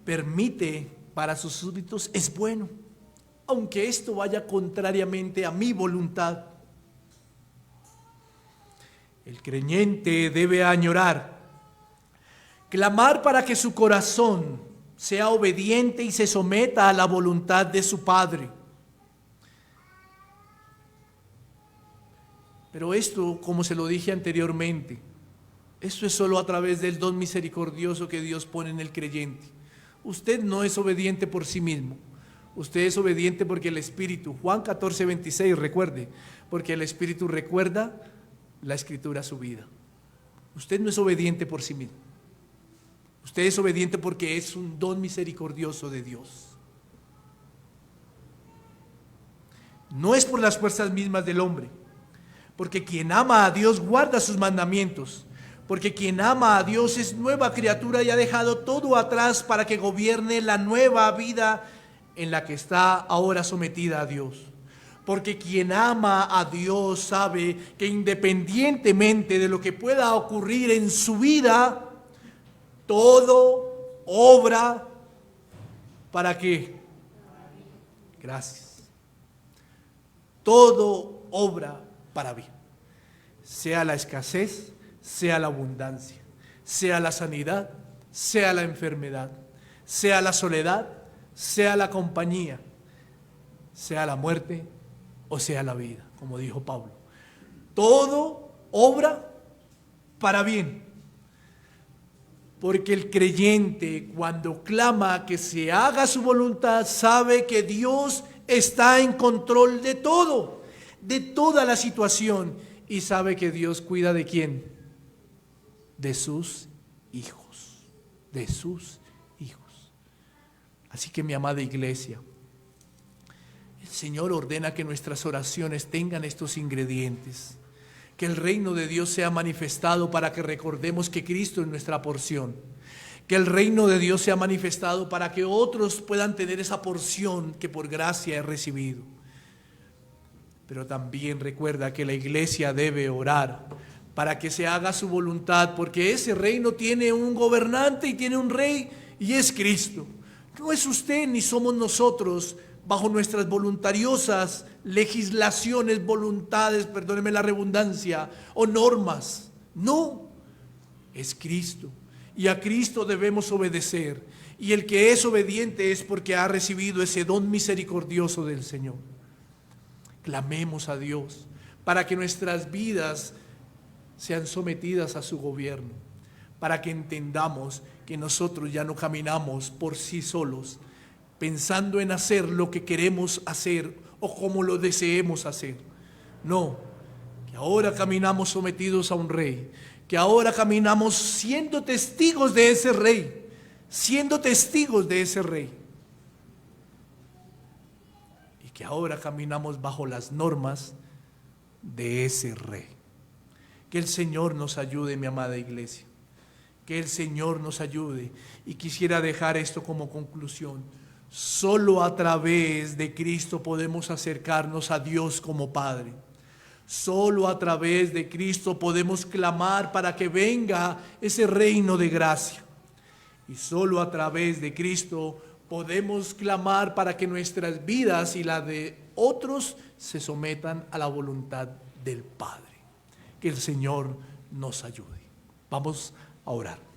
permite para sus súbditos es bueno, aunque esto vaya contrariamente a mi voluntad. El creyente debe añorar, clamar para que su corazón sea obediente y se someta a la voluntad de su Padre. Pero esto, como se lo dije anteriormente, esto es solo a través del don misericordioso que Dios pone en el creyente. Usted no es obediente por sí mismo. Usted es obediente porque el Espíritu, Juan 14:26, recuerde, porque el Espíritu recuerda la Escritura a su vida. Usted no es obediente por sí mismo. Usted es obediente porque es un don misericordioso de Dios. No es por las fuerzas mismas del hombre, porque quien ama a Dios guarda sus mandamientos, porque quien ama a Dios es nueva criatura y ha dejado todo atrás para que gobierne la nueva vida en la que está ahora sometida a Dios. Porque quien ama a Dios sabe que independientemente de lo que pueda ocurrir en su vida, todo obra ¿para qué? Gracias. Todo obra para bien. Sea la escasez, sea la abundancia, sea la sanidad, sea la enfermedad, sea la soledad, sea la compañía, sea la muerte o sea la vida, como dijo Pablo. Todo obra para bien. Porque el creyente, cuando clama que se haga su voluntad, sabe que Dios está en control de todo, de toda la situación, y sabe que Dios cuida ¿de quién? De sus hijos, de sus hijos. Así que, mi amada iglesia, el Señor ordena que nuestras oraciones tengan estos ingredientes. Que el reino de Dios sea manifestado para que recordemos que Cristo es nuestra porción. Que el reino de Dios sea manifestado para que otros puedan tener esa porción que por gracia he recibido. Pero también recuerda que la iglesia debe orar para que se haga su voluntad, porque ese reino tiene un gobernante y tiene un rey, y es Cristo. No es usted ni somos nosotros bajo nuestras voluntariosas legislaciones, voluntades, perdóneme la redundancia, o normas. No, es Cristo. Y a Cristo debemos obedecer. Y el que es obediente es porque ha recibido ese don misericordioso del Señor. Clamemos a Dios para que nuestras vidas sean sometidas a su gobierno, para que entendamos que nosotros ya no caminamos por sí solos, pensando en hacer lo que queremos hacer o como lo deseemos hacer. No, que ahora caminamos sometidos a un rey, que ahora caminamos siendo testigos de ese rey, siendo testigos de ese rey. Y que ahora caminamos bajo las normas de ese rey. Que el Señor nos ayude, mi amada iglesia. Que el Señor nos ayude. Y quisiera dejar esto como conclusión. Solo a través de Cristo podemos acercarnos a Dios como Padre. Solo a través de Cristo podemos clamar para que venga ese reino de gracia. Y solo a través de Cristo podemos clamar para que nuestras vidas y la de otros se sometan a la voluntad del Padre. Que el Señor nos ayude. Vamos a orar.